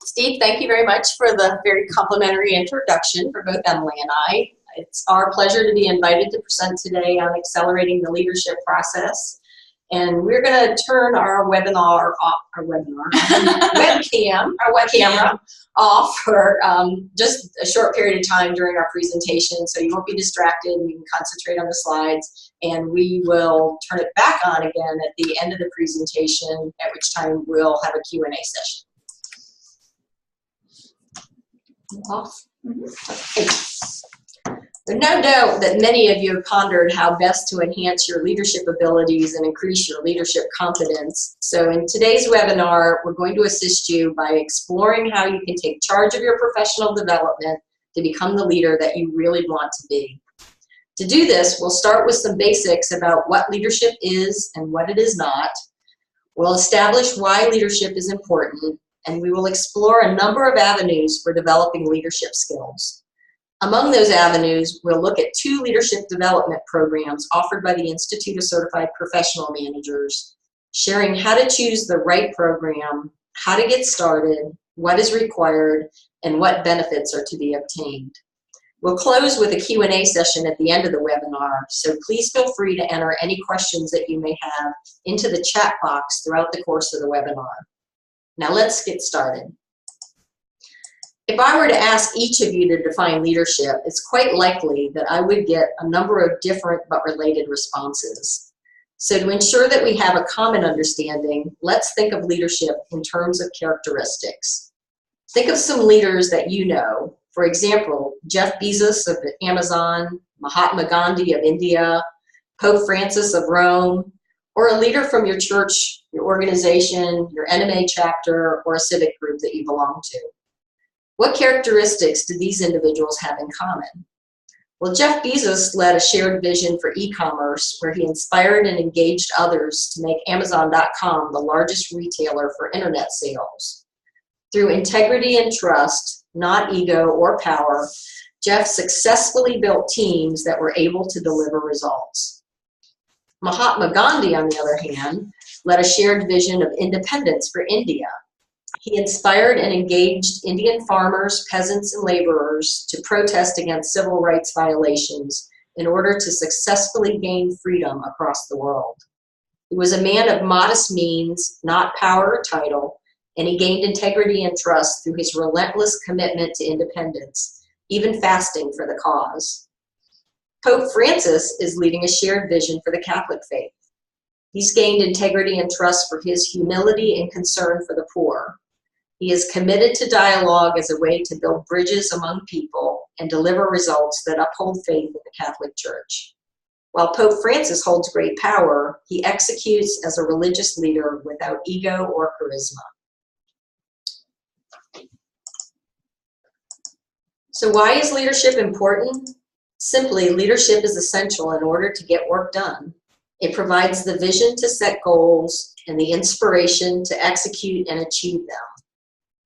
Steve, thank you very much for the very complimentary introduction for both Emily and I. It's our pleasure to be invited to present today on accelerating the leadership process. And we're going to turn our webcam off for just a short period of time during our presentation, so you won't be distracted and you can concentrate on the slides. And we will turn it back on again at the end of the presentation, at which time we'll have a Q&A session. Off. Okay. There's no doubt that many of you have pondered how best to enhance your leadership abilities and increase your leadership confidence. So in today's webinar, we're going to assist you by exploring how you can take charge of your professional development to become the leader that you really want to be. To do this, we'll start with some basics about what leadership is and what it is not. We'll establish why leadership is important, and we will explore a number of avenues for developing leadership skills. Among those avenues, we'll look at 2 leadership development programs offered by the Institute of Certified Professional Managers, sharing how to choose the right program, how to get started, what is required, and what benefits are to be obtained. We'll close with a Q&A session at the end of the webinar, so please feel free to enter any questions that you may have into the chat box throughout the course of the webinar. Now let's get started. If I were to ask each of you to define leadership, it's quite likely that I would get a number of different but related responses. So to ensure that we have a common understanding, let's think of leadership in terms of characteristics. Think of some leaders that you know. For example, Jeff Bezos of Amazon, Mahatma Gandhi of India, Pope Francis of Rome, or a leader from your church, your organization, your NMA chapter, or a civic group that you belong to. What characteristics do these individuals have in common? Well, Jeff Bezos led a shared vision for e-commerce where he inspired and engaged others to make Amazon.com the largest retailer for internet sales. Through integrity and trust, not ego or power, Jeff successfully built teams that were able to deliver results. Mahatma Gandhi, on the other hand, led a shared vision of independence for India. He inspired and engaged Indian farmers, peasants, and laborers to protest against civil rights violations in order to successfully gain freedom across the world. He was a man of modest means, not power or title, and he gained integrity and trust through his relentless commitment to independence, even fasting for the cause. Pope Francis is leading a shared vision for the Catholic faith. He's gained integrity and trust for his humility and concern for the poor. He is committed to dialogue as a way to build bridges among people and deliver results that uphold faith in the Catholic Church. While Pope Francis holds great power, he executes as a religious leader without ego or charisma. So why is leadership important? Simply, leadership is essential in order to get work done. It provides the vision to set goals and the inspiration to execute and achieve them.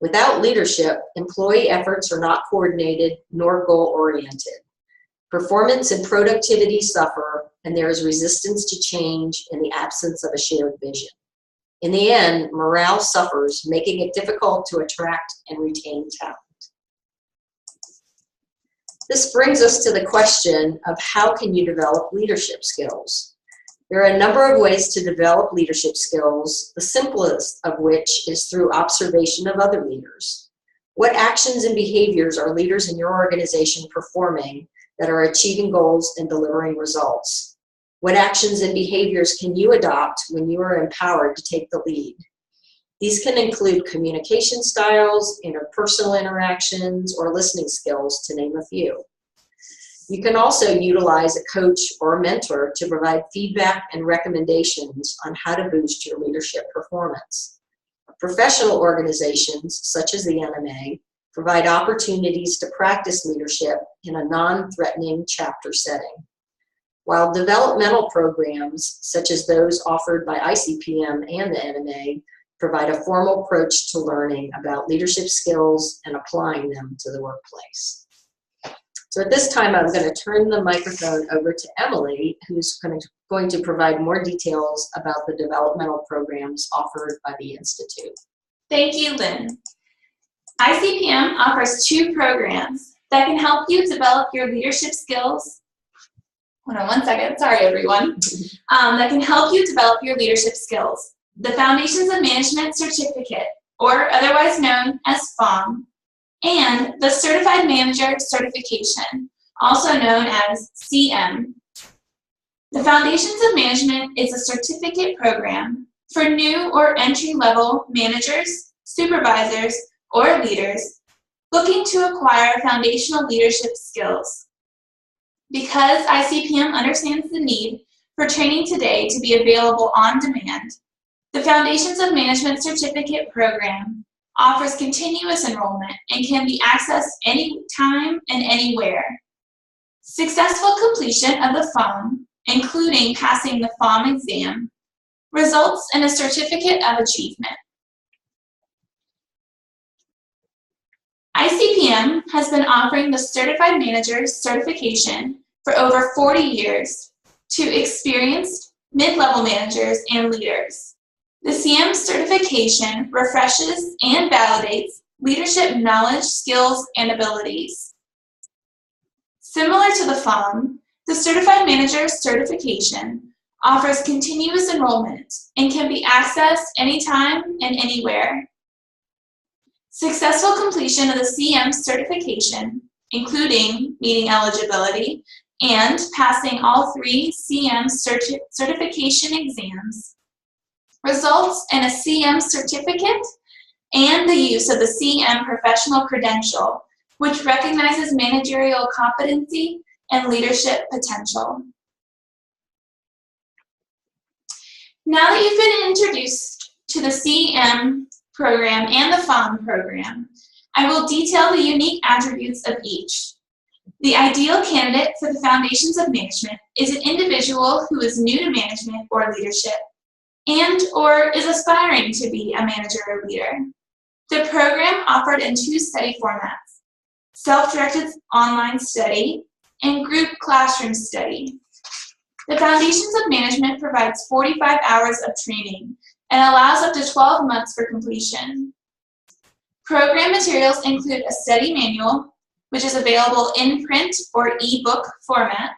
Without leadership, employee efforts are not coordinated nor goal-oriented. Performance and productivity suffer, and there is resistance to change in the absence of a shared vision. In the end, morale suffers, making it difficult to attract and retain talent. This brings us to the question of how can you develop leadership skills? There are a number of ways to develop leadership skills, the simplest of which is through observation of other leaders. What actions and behaviors are leaders in your organization performing that are achieving goals and delivering results? What actions and behaviors can you adopt when you are empowered to take the lead? These can include communication styles, interpersonal interactions, or listening skills, to name a few. You can also utilize a coach or a mentor to provide feedback and recommendations on how to boost your leadership performance. Professional organizations, such as the NMA, provide opportunities to practice leadership in a non-threatening chapter setting. While developmental programs, such as those offered by ICPM and the NMA, provide a formal approach to learning about leadership skills and applying them to the workplace. So at this time, I'm going to turn the microphone over to Emily, who's going to provide more details about the developmental programs offered by the Institute. Thank you, Lynn. ICPM offers 2 programs that can help you develop your leadership skills. Hold on one second, sorry everyone. That can help you develop your leadership skills. The Foundations of Management Certificate, or otherwise known as FOM, and the Certified Manager Certification, also known as CM. The Foundations of Management is a certificate program for new or entry-level managers, supervisors, or leaders looking to acquire foundational leadership skills. Because ICPM understands the need for training today to be available on demand, the Foundations of Management Certificate program offers continuous enrollment and can be accessed anytime and anywhere. Successful completion of the FOM, including passing the FOM exam, results in a Certificate of Achievement. ICPM has been offering the Certified Manager Certification for over 40 years to experienced mid-level managers and leaders. The CM certification refreshes and validates leadership knowledge, skills, and abilities. Similar to the FOM, the Certified Manager Certification offers continuous enrollment and can be accessed anytime and anywhere. Successful completion of the CM certification, including meeting eligibility and passing all 3 CM certification exams, results in a CM certificate and the use of the CM professional credential, which recognizes managerial competency and leadership potential. Now that you've been introduced to the CM program and the FOM program, I will detail the unique attributes of each. The ideal candidate for the Foundations of Management is an individual who is new to management or leadership and/or is aspiring to be a manager or leader. The program offered in 2 study formats: self-directed online study and group classroom study. The Foundations of Management provides 45 hours of training and allows up to 12 months for completion. Program materials include a study manual, which is available in print or ebook format,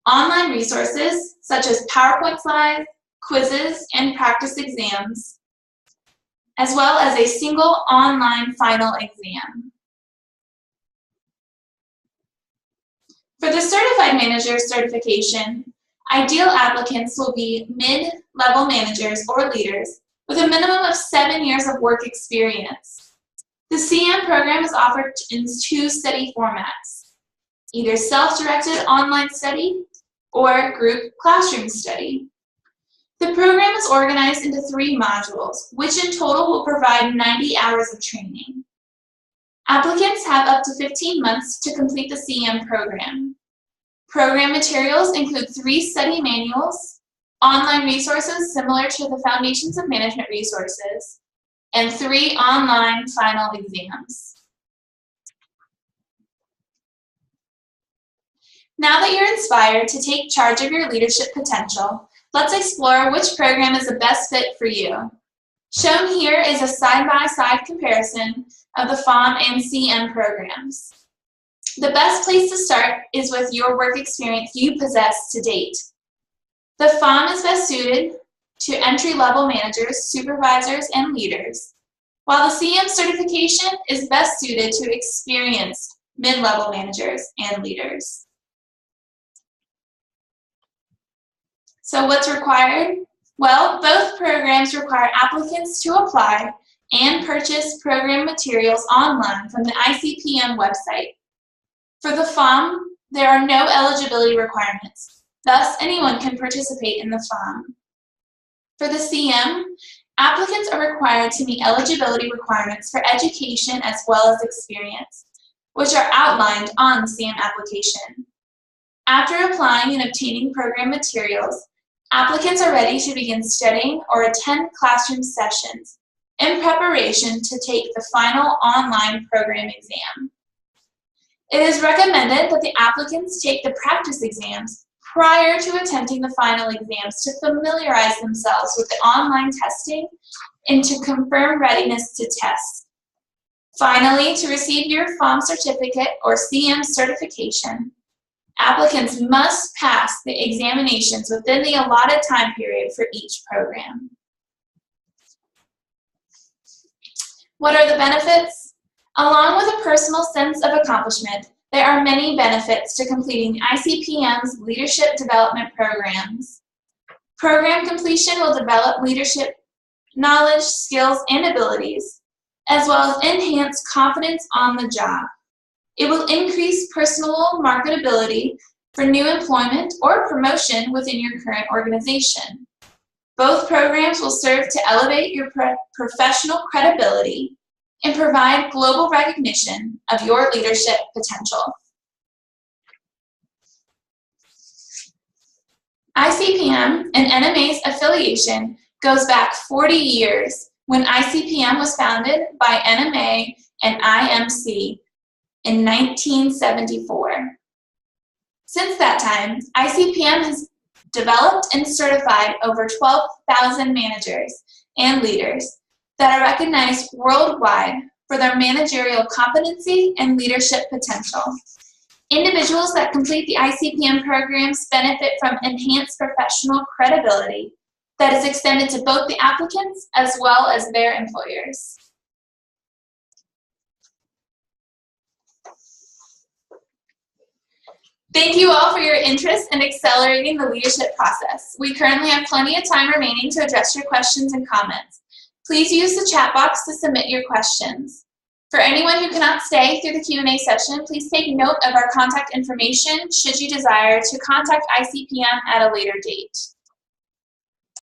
online resources such as PowerPoint slides, quizzes, and practice exams, as well as a single online final exam. For the Certified Manager Certification, ideal applicants will be mid-level managers or leaders with a minimum of 7 years of work experience. The CM program is offered in 2 study formats, either self-directed online study or group classroom study. The program is organized into 3 modules, which in total will provide 90 hours of training. Applicants have up to 15 months to complete the CM program. Program materials include 3 study manuals, online resources similar to the Foundations of Management resources, and 3 online final exams. Now that you're inspired to take charge of your leadership potential, let's explore which program is the best fit for you. Shown here is a side-by-side comparison of the FOM and CM programs. The best place to start is with your work experience you possess to date. The FOM is best suited to entry-level managers, supervisors, and leaders, while the CM certification is best suited to experienced mid-level managers and leaders. So what's required? Well, both programs require applicants to apply and purchase program materials online from the ICPM website. For the FOM, there are no eligibility requirements. Thus, anyone can participate in the FOM. For the CM, applicants are required to meet eligibility requirements for education as well as experience, which are outlined on the CM application. After applying and obtaining program materials, applicants are ready to begin studying or attend classroom sessions in preparation to take the final online program exam. It is recommended that the applicants take the practice exams prior to attempting the final exams to familiarize themselves with the online testing and to confirm readiness to test. Finally, to receive your FOM certificate or CM certification, applicants must pass the examinations within the allotted time period for each program. What are the benefits? Along with a personal sense of accomplishment, there are many benefits to completing ICPM's leadership development programs. Program completion will develop leadership knowledge, skills, and abilities, as well as enhance confidence on the job. It will increase personal marketability for new employment or promotion within your current organization. Both programs will serve to elevate your professional credibility and provide global recognition of your leadership potential. ICPM and NMA's affiliation goes back 40 years when ICPM was founded by NMA and IMC in 1974. Since that time, ICPM has developed and certified over 12,000 managers and leaders that are recognized worldwide for their managerial competency and leadership potential. Individuals that complete the ICPM programs benefit from enhanced professional credibility that is extended to both the applicants as well as their employers. Thank you all for your interest in accelerating the leadership process. We currently have plenty of time remaining to address your questions and comments. Please use the chat box to submit your questions. For anyone who cannot stay through the Q&A session, please take note of our contact information should you desire to contact ICPM at a later date.